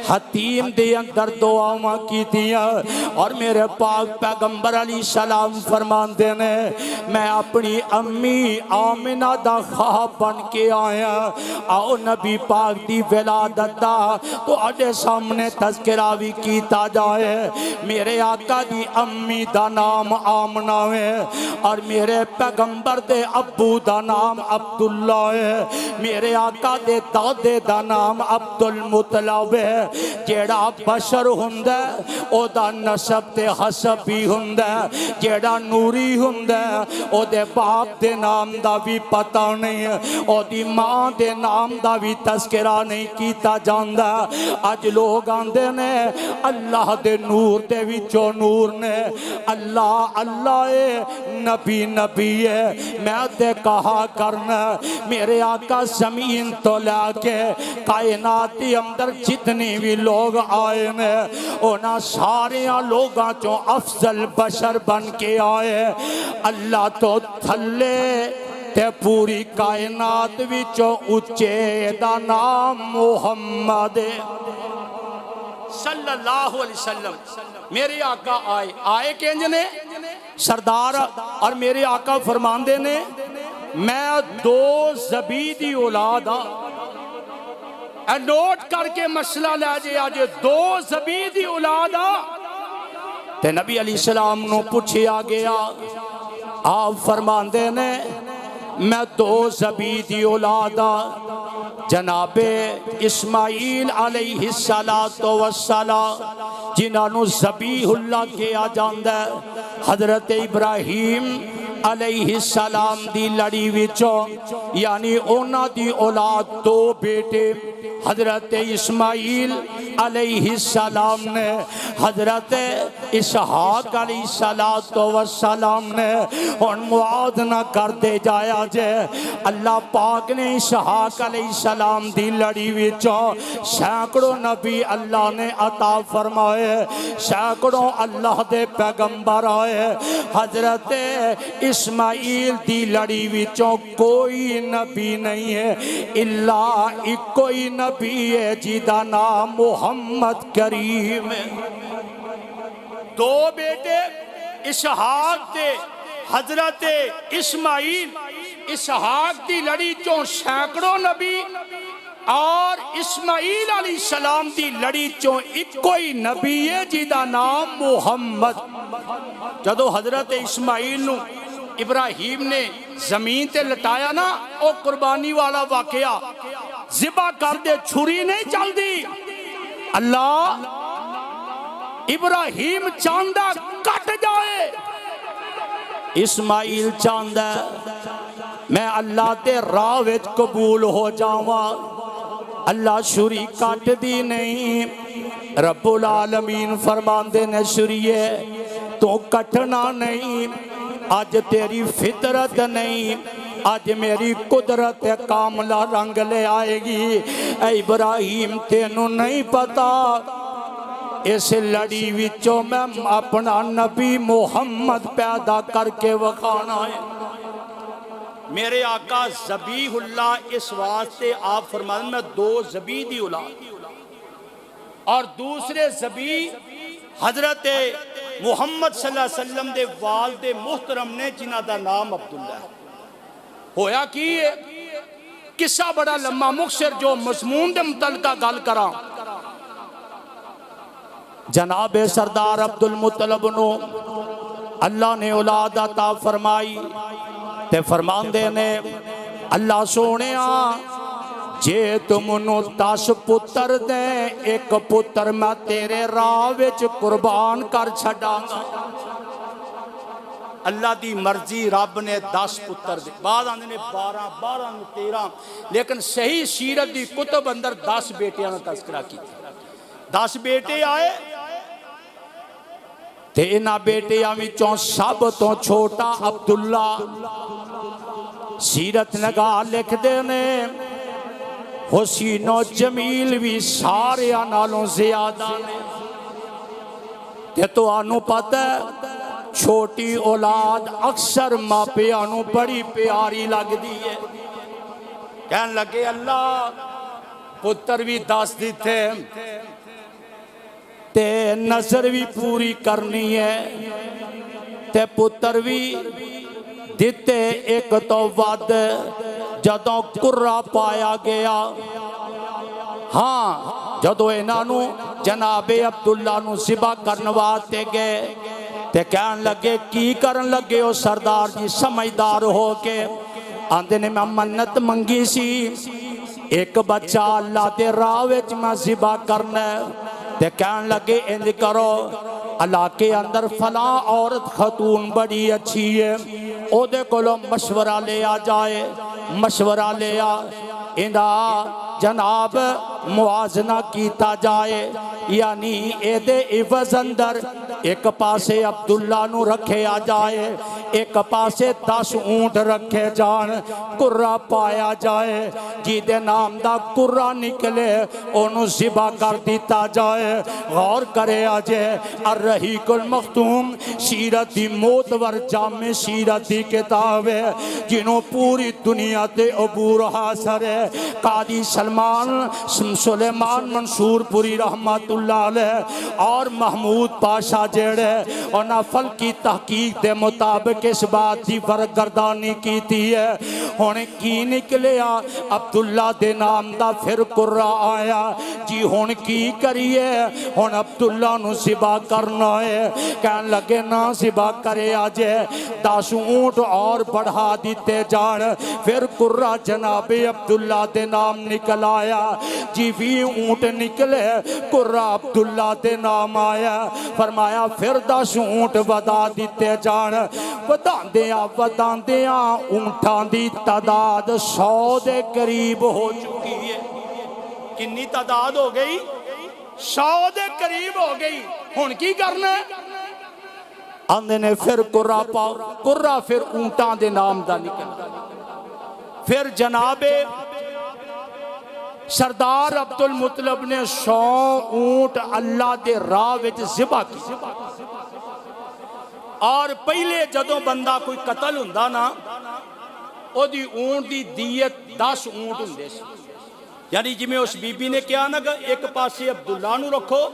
حتیم دے اندر دعاواں کیتیاں اور میرے پاک پیغمبر علیہ السلام فرماندے نے میں اپنی امی آمنہ دا خواب بن کے آیا آؤ نبی پاک دی ولادت دا تو اڈے سامنے تذکرہ بھی کیتا جائے میرے آقا دی امی دا نام آمنہ ہے اور میرے پیغمبر دے ابو دا نام عبداللہ ہے میرے آقا دے دادے دا نام عبدالمطلب ہے جیڑا بشر ہندہ او دا نسب تے حسب بھی ہندہ جیڑا نوری ہندہ او دے باپ دے نام دا بھی پتہ نہیں ہے او دی ماں دے نام دا بھی تذکرہ نہیں کیتا جاندہ آج لوگ آندے نے اللہ دے نور دے وچو نور نے اللہ اللہ نبی نبی ہے میں تے کہا کرنا میرے آقا زمین تو لے کے کائنات دی اندر جتنی بھی لوگ آئے نے اونا ساریاں لوگاں چوں افضل بشر بن کے آئے اللہ تو تھلے تے پوری کائنات وچوں اچے دا نام محمد صلی اللہ علیہ وسلم میرے آقا آئے کینج نے سردار اور میرے آقا فرماندے نے میں دو زبی دی اولاد اے نوٹ کر کے مسئلہ لے جے آج دو زبی دی اولاد تے نبی علیہ السلام نو پوچھیا گیا آپ فرماندے نے میں دو زبی دی اولاد جناب اسماعیل علیہ السلام جنہاں نو ذبیح اللہ کیا جاندہ ہے حضرت ابراہیم علیہ السلام دی لڑی وچوں یعنی اونا دی اولاد دو بیٹے حضرت اسماعیل علیہ السلام نے حضرت اسحاق علیہ السلام نے ان موازنہ کر دے جایا جے اللہ پاک نے اسحاق علیہ السلام دی لڑی وچوں سینکڑوں نبی اللہ نے عطا فرمائے سینکڑوں اللہ دے پیغمبر آئے حضرت اسماعیل دی لڑی وچوں کوئی نبی نہیں ہے اللہ ایک کوئی نبی ہے جیدہ نام محمد کریم ہے دو بیٹے اسحاق دے حضرت اسماعیل اسحاق دی لڑی چوں سینکڑوں نبی اور اسماعیل علیہ السلام دی لڑی چوں ایک کوئی نبی ہے جیدہ نام محمد جدو حضرت اسماعیل نو ابراہیم نے زمین تے لٹایا نا او قربانی والا واقعہ ذبح کر دے چھری نہیں چل دی اللہ ابراہیم چاندہ کٹ جائے اسماعیل چاندہ میں اللہ تے راوج قبول ہو جاواں اللہ چھری کٹ دی نہیں رب العالمین فرماندے نے چھریے تو کٹنا نہیں آج تیری فطرت نہیں آج میری قدرت کاملہ رنگ لے آئے گی اے ابراہیم تینوں نہیں پتا اس لڑی وچوں میں اپنا نبی محمد پیدا کر کے وکھانا ہے میرے آقا ذبیح اللہ اس واسطے آپ فرماتے میں دو ذبیح دی اولاد اور دوسرے ذبیح حضرت محمد صلی اللہ علیہ وسلم دے والد محترم نے جنہ دا نام عبداللہ ہویا کی قصہ بڑا لمحہ مختصر جو مضمون دے متعلقہ گل کراں جناب سردار عبدالمطلب نو اللہ نے اولاد عطا فرمائی تے فرمان دے نے اللہ سونیا جے تم نو 10 پتر دیں ایک پتر میں تیرے راہ وچ قربان کر چھڑاں گا اللہ دی مرضی رب نے 10 پتر دے بعد آندے نے 12 13 لیکن صحیح سیرت دی کتب اندر 10 بیٹیاں کا تذکرہ کی 10 بیٹے آئے تے انہاں بیٹیاں وچوں سب تو چھوٹا عبداللہ سیرت نگاہ لکھ دے نے حسین و جمیل بھی سارے نالوں زیادہ نے تے تو آنو پتہ ہے چھوٹی اولاد اکثر ماں پہ آنو بڑی پیاری لگ دی ہے کہنے لگے اللہ پتر بھی 10 دیتے تے نظر بھی پوری کرنی ہے تے پتر بھی دیتے ایک تو ود جدوں قرہ پایا گیا ہاں جدوں انہوں جناب عبداللہ نو ذبح کرنواتے گئے تے کہن لگے کی کرن لگے ہو سردار جی سمجھدار ہو کے آندے نے میں منت منگی سی ایک بچہ اللہ دے راہ وچ میں ذبح کرنا ہے تے کہن لگے انج کرو اللہ کے اندر فلاں عورت خاتون بڑی اچھی ہے او دے کولو مشورہ لے آ جائے مشورہ لے آ اندا جناب موازنہ کیتا جائے یعنی اے دے عوض اندر ایک پاسے عبداللہ نو رکھے آ جائے ایک پاسے 10 اونٹ رکھے جان قرہ پایا جائے جی دے نام دا قرہ نکلے انہوں ذبح کر دیتا جائے غور کرے آجے الرحیق المختوم سیرتی موتور جامع سیرتی کتاب ہے جنہوں پوری دنیا تے عبور حاصل ہے قاضی سلیمان منصور پوری رحمت اللہ علیہ اور محمود پاشا جیڑے اور نفل کی تحقیق دے مطابق اس بات دی فرگردانی کی تھی ہے ہونے کی نکلیا عبداللہ دے نام دا پھر قرہ آیا جی ہون کی کریے ہون عبداللہ نو ذبح کرنا ہے کہن لگے نا ذبح کرے آجے 10 اونٹ اور بڑھا دیتے جان پھر قرہ جناب عبداللہ دے نام نکل آیا جی 20 اونٹ نکلے قرہ عبداللہ دے نام آیا فرمایا پھر 10 اونٹ ودا دیتے جان ودان دیاں اونٹان دی تعداد 100 دے قریب ہو چکی ہے کنی تعداد ہو گئی 100 دے قریب ہو گئی ہون کی کرنا ہے آندے نے پھر قرہ پاؤ قرہ پھر اونٹان دے نام دا نکل پھر جناب سردار عبدالمطلب نے 100 اونٹ اللہ دے راہ وچ ذبح کی اور پہلے جدوں بندہ کوئی قتل ہوندا نا او دی اونٹ دی دیت 10 اونٹ ہوندے سی یعنی جی میں اس بی بی نے کیا نا ایک پاسے عبداللہ نو رکھو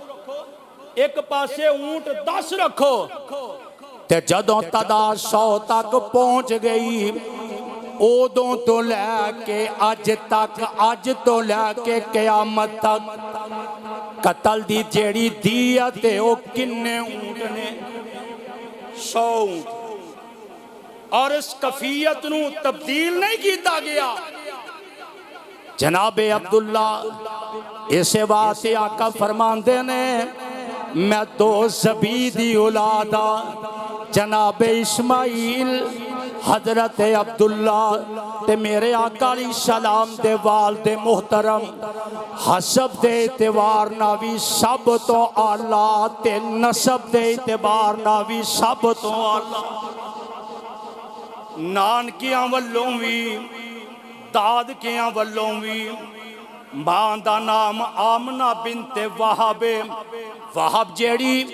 ایک پاسے اونٹ 10 رکھو تے جدوں تعداد 100 تک پہنچ گئی اودوں تو لے کے اج تو لے کے قیامت تک قتل دی جیڑی دیت ہے او کنے اونٹ نے 100 اونٹ اور اس کفیت نو تبدیل نہیں کیتا گیا جناب عبداللہ اسے واسطے آقا فرماندے نے میں 2 زبی دی اولادا جناب اسماعیل حضرت عبداللہ تے میرے آقا علیہ السلام دے والد محترم حسب دے اعتبار ناوی سب تو آلہ تے نسب دے اعتبار ناوی سب تو آلہ نانکیاں والوں بھی داد کیاں والوں بھی ماں دا نام آمنہ بنت وہب وہب جیڑی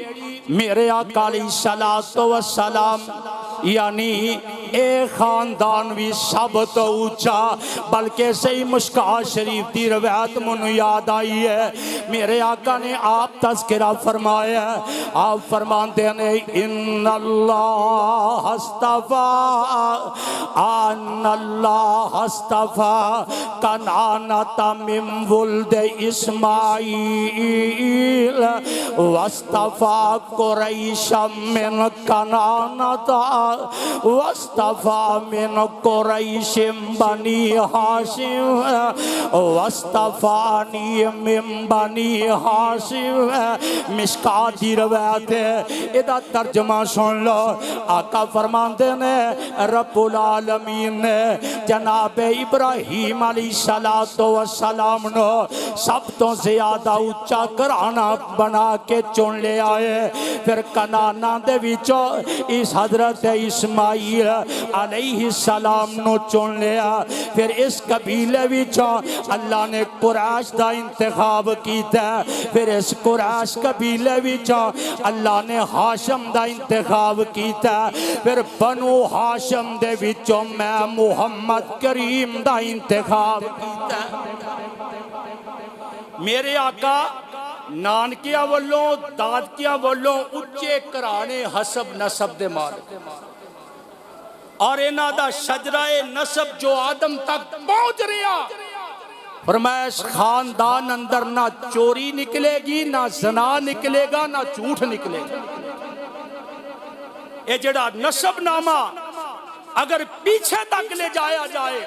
میرے آقا علیہ السلام یعنی اے خاندان بھی سب تو اونچا بلکہ صحیح مشکات شریف دی روایت منو یاد آئی ہے میرے آقا نے آپ تذکرہ فرمایا آپ فرماندے نے ان اللہ استفا کنانتا من ولد اسماعیل واستفا قریشا من کنانتا واستفا من قریش بنی ہاشم واستفانی من بنی ہاشم مشکات دی روایت ہے ادھا ترجمہ سن لو آقا فرماندے نے رب العالمین نے جناب ابراہیم علیہ السلام نو سب تو زیادہ اونچا گھرانہ بنا کے چن لے آئے پھر کنانا دے وچوں اس حضرت اسماعیل علیہ السلام نو چن لیا پھر اس قبیلے وچوں اللہ نے قریش دا انتخاب کیتا پھر اس قریش قبیلے وچوں اللہ نے ہاشم دا انتخاب کیتا پھر بنو ہاشم دے وچوں میں محمد کریم دا انتخاب کیتا میرے آقا نانکیاں والوں دادکیاں والوں اچے کرانے حسب نسب دے مالک اور انہاں دا شجرہ نسب جو آدم تک پہنچ رہا فرمایا اس خاندان اندر نہ چوری نکلے گی نہ زنا نکلے گا نہ جھوٹ نکلے گا یہ جڑا نسب نامہ اگر پیچھے تک لے جایا جائے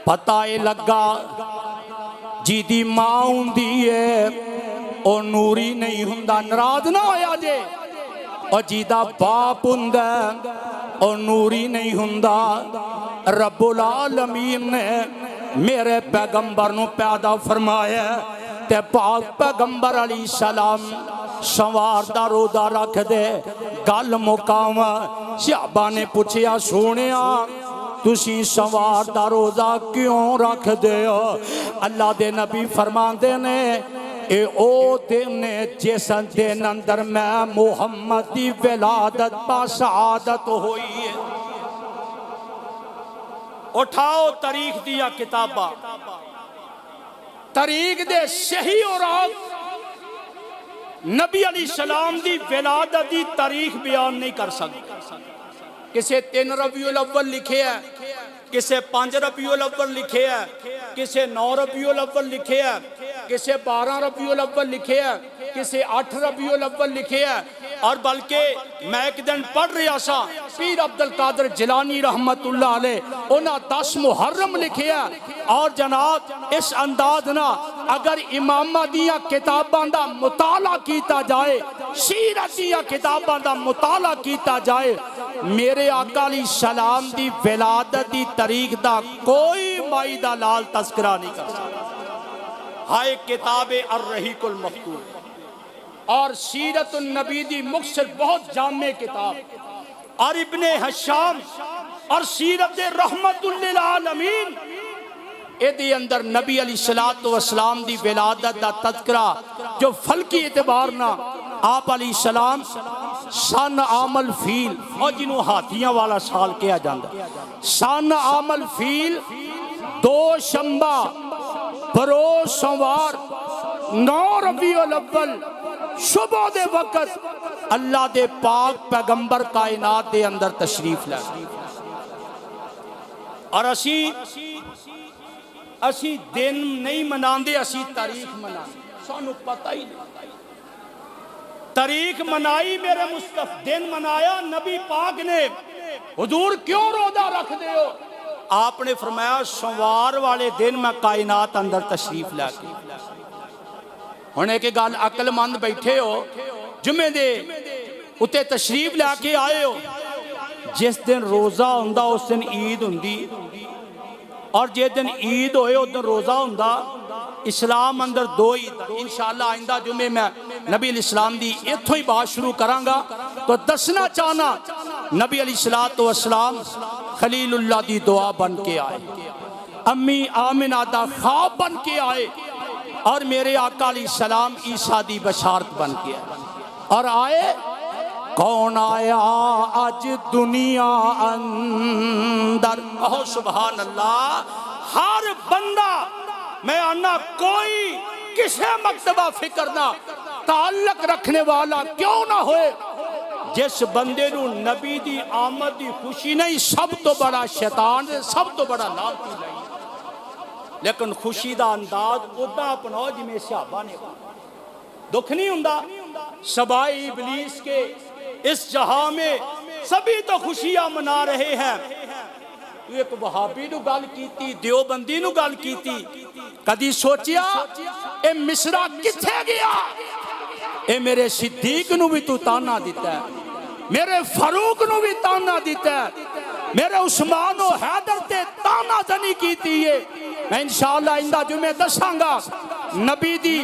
پتہ یہ لگا جی دی ماں ہوندی ہے او نوری نہیں ہوندا ناراض نہ ہویا جے اور جی دا باپ ہوندا او نوری نہیں ہوندا رب العالمین نے میرے پیغمبر نو پیدا فرمایا تے پاک پیغمبر علیہ السلام سوار دا رودا رکھ دے گل مقام صحابہ نے پوچھیا سونیا تسی سوار دا روزہ کیوں رکھ دے ہو اللہ دے نبی فرماندے نے اے او دن جس دن اندر میں محمد دی ولادت با سعادت ہوئی ہے اٹھاؤ تاریخ دیا کتابہ تاریخ دے صحیح اور نبی علیہ السلام دی ولادت دی تاریخ بیان نہیں کر سکتے کسے 3 ربیع الاول لکھے ہے کسے 5 ربیع الاول لکھے ہے کسے 9 ربیع الاول لکھے ہے کسے 12 ربیع الاول لکھے ہے کسے 8 ربیع الاول لکھے ہے اور بلکہ میں ایک دن پڑھ رہا سا پیر عبدالقادر جیلانی رحمت اللہ علیہ انہاں 10 محرم لکھے ہے اور جناب اس انداز نہ اگر امامہ دیا کتاباں دا مطالعہ کیتا جائے سیرت دیا کتاباں دا مطالعہ کیتا جائے میرے آقا علیہ السلام دی ولادت دی تاریخ دا کوئی مائی دا لال تذکرہ نہیں کر سکتا ہائے کتاب الرحیق المختوم اور سیرت النبی دی مختصر بہت جامع کتاب اور ابن حشام اور سیرت رحمت للعالمین ایدی اندر نبی علیہ السلام دی ولادت دا تذکرہ جو فلکی اعتبار نہ آپ علیہ السلام سن عامل فیل اور جنہوں ہاتھیاں والا سال کیا جاندہ سن عامل فیل 2 شنبہ بروز سوار 9 ربیع الاول صبح دے وقت اللہ دے پاک پیغمبر کائنات دے اندر تشریف لائے اور اسی دن نہیں مناندے اسی تاریخ مناندے سانو پتہ ہی نہیں تاریخ منائی میرے مصطفیٰ دن منایا نبی پاک نے حضور کیوں روزہ رکھ دے ہو آپ نے فرمایا سوار والے دن میں کائنات اندر تشریف لے کے ہونے کے گال عقل مند بیٹھے ہو جمعے دے اتے تشریف لے کے آئے ہو جس دن روزہ ہوندہ اس دن عید ہوندی اور جس دن عید ہوئے اس دن روزہ ہوندہ اسلام اندر 2 عید انشاءاللہ آئندہ جمعے میں نبی علیہ السلام دی اتھو ہی بات شروع کرانگا تو دسنا چاہنا نبی علیہ السلام خلیل اللہ دی دعا بن کے آئے امی آمنہ دا خواب بن کے آئے اور میرے آقا علیہ السلام عیسیٰ دی بشارت بن کے آئے اور آئے کون آیا آج دنیا اندر کہو سبحان اللہ ہر بندہ میں آنا کوئی کسے مکتبہ فکر نہ تعلق رکھنے والا کیوں نہ ہوئے جس بندے نو نبی دی آمد دی خوشی نہیں سب تو بڑا شیطان سب تو بڑا لعنتی نہیں لیکن خوشی دا انداز ادا اپناؤ جی میں صحابہ نے دکھ نہیں ہوندا سبائی ابلیس کے اس جہاں میں سبھی تو خوشیاں منا رہے ہیں ایک وہابی نو گل کیتی دیوبندی نو گل کیتی کدی سوچیا اے مصرہ کتھے گیا اے میرے صدیق نو بھی تو تانا دیتا ہے میرے فاروق نو بھی تانا دیتا ہے میرے عثمان و حیدر تے تانا دنی کیتی ہے میں انشاءاللہ اندہ جمعہ دسانگا نبی دی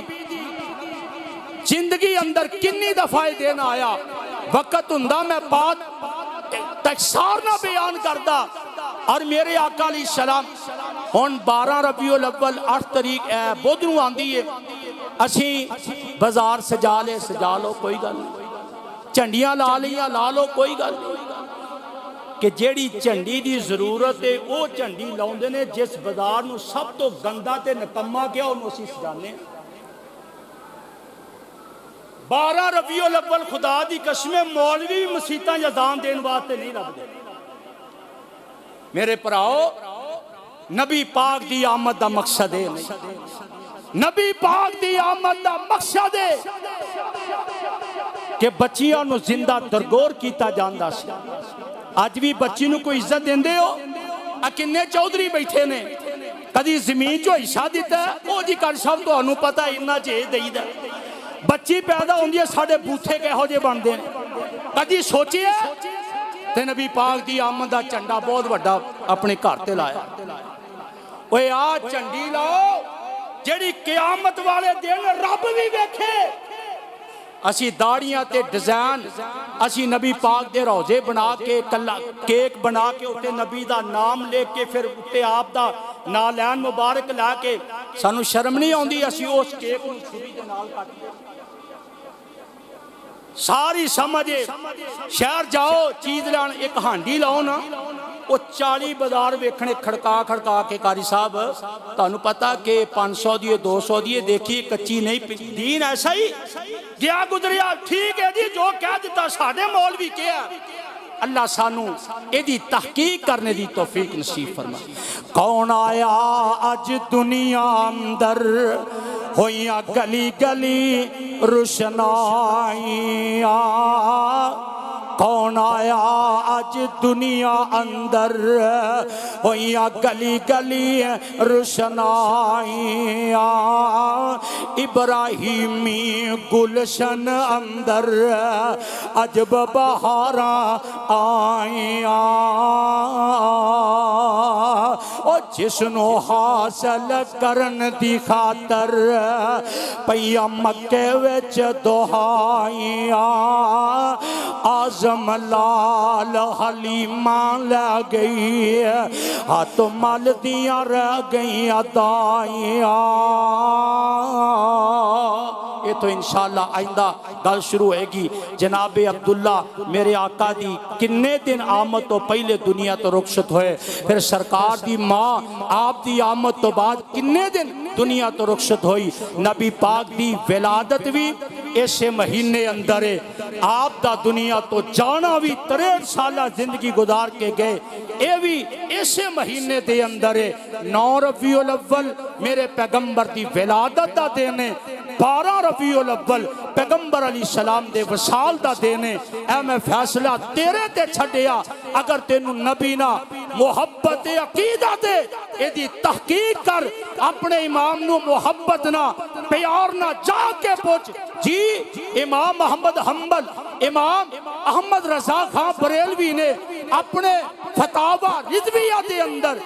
زندگی اندر کنی دفعہ دینا آیا وقت ہندہ میں بات تکسار نہ بیان کردہ اور میرے آقا علیہ السلام ہون 12 ربیع الاول 8 تاریخ بدھنوں آندی ہے اسی بازار سجا لو کوئی گل جھنڈیاں لا لیاں لا لو کوئی گل کہ جیڑی جھنڈی دی ضرورت ہے وہ جھنڈی لاؤندے نے جس بازار نو سب تو گندا تے نکما کیا انہوں اسی سجانے 12 ربیع الاول خدا دی قسم مولوی مسیتاں اذان دین واسطے نہیں لبدے میرے پراؤ نبی پاک دی آمد دا مقصد ہے نبی پاک دی آمد دا مقصد ہے کہ بچیاں نو زندہ درگور کیتا جاندا سی اج بھی بچی نو کوئی عزت دیندے ہو کنے چودھری بیٹھے نے کدی زمین جو حصہ دیتا ہے وہ جی کر سب تو انہوں پتہ اتنا چیز دئی دا بچی پیدا ہوندی ہے ساڑھے بوتھے کے ہو جے بن دیں کدی سوچی ہے تے نبی پاک دی آمد دا چنڈا بہت وڈا اپنے گھر تے لایا اوے آج چنڈی لاؤ جڑی قیامت والے دن رب بھی ویکھے اسی داڑیاں تے ڈیزائن اسی نبی پاک دے روزے بنا کے کیک بنا کے اتے نبی دا نام لے کے پھر اتے آپ دا نالین مبارک لا کے سانو شرم نہیں ہوندی اسی اس کیک نو چھری دے نال کٹ کے ساری سمجھے شہر جاؤ چیز لان ایک ہانڈی لاؤ نا وہ 40 بازار ویکھنے کھڑکا کھڑکا کے قاری صاحب تانوں پتا کہ 500 دیے 200 دیے دیکھی کچی نہیں دین ایسا ہی گیا گزریا ٹھیک ہے جی جو کہہ دیتا ساڑھے مولوی کیا اللہ سانو ایدی تحقیق کرنے دی توفیق نصیب فرما کون آیا آج دنیا اندر ہوئیاں گلی گلی روشنائیاں کون آیا آج دنیا اندر ہوئیاں گلی گلی روشنائیاں ابراہیمی گلشن اندر عجب بہاراں آئیاں او جسنو حاصل کرن دی خاطر پیا مکے وچ دہائیاں آزم لال حلیمہ لے گئی ہاتھ مال دیاں رہ گئی دائیاں یہ تو انشاءاللہ آئندہ گل شروع ہوئے گی جناب عبداللہ میرے آقا دی کنے دن آمد تو پہلے دنیا تو رخصت ہوئے پھر سرکار دی ماں آپ دی آمد تو بعد کنے دن دنیا تو رخصت ہوئی نبی پاک دی ولادت بھی ایسے مہینے اندر ہے آپ دا دنیا تو جانا بھی 63 سالہ زندگی گزار کے گئے اے بھی ایسے مہینے دے اندر ہے 9 ربیع الاول میرے پیغمبر دی ولادت دا دینے 12 ربیع الاول پیغمبر علیہ السلام دے وصال دا دینے اے میں فیصلہ تیرے تے چھڑیا اگر تینوں نبی نہ محبت عقیدہ دے اے دی تحقیق کر اپنے امام نو محبت نہ پیار نہ جا کے پوچھ جی امام محمد حنبل امام احمد رضا خان بریلوی نے اپنے فتاوہ رضویہ دے اندر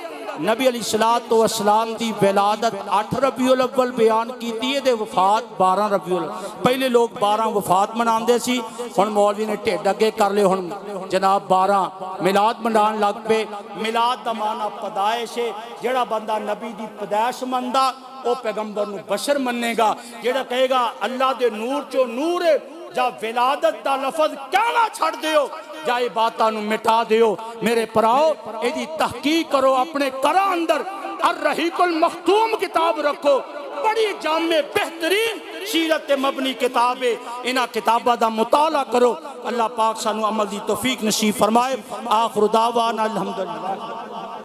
نبی علیہ السلام دی ولادت 8 ربیع الاول بیان کی دیئے دے وفات 12 ربیع الاول پہلے لوگ 12 وفات منان دے سی ہن مولوی نے ٹھیڈ اگے کر لے ہن جناب 12 میلاد منان لگ پہ میلاد دا معنی پیدائش ہے جڑا بندہ نبی دی پیدائش مندا او پیغمبر نو بشر مننے گا جڑا کہے گا اللہ دے نور چو نور ہے جا ولادت دا لفظ کہنا چھڑ دیو جائے باتاں نو مٹا دیو میرے پراؤ ایدی تحقیق کرو اپنے کرا اندر الرحیق المختوم کتاب رکھو بڑی جامع بہترین سیرت مبنی کتاب ہے انہا کتابہ دا مطالعہ کرو اللہ پاک سانو عمل دی توفیق نصیب فرمائے آخر دعوانا الحمدللہ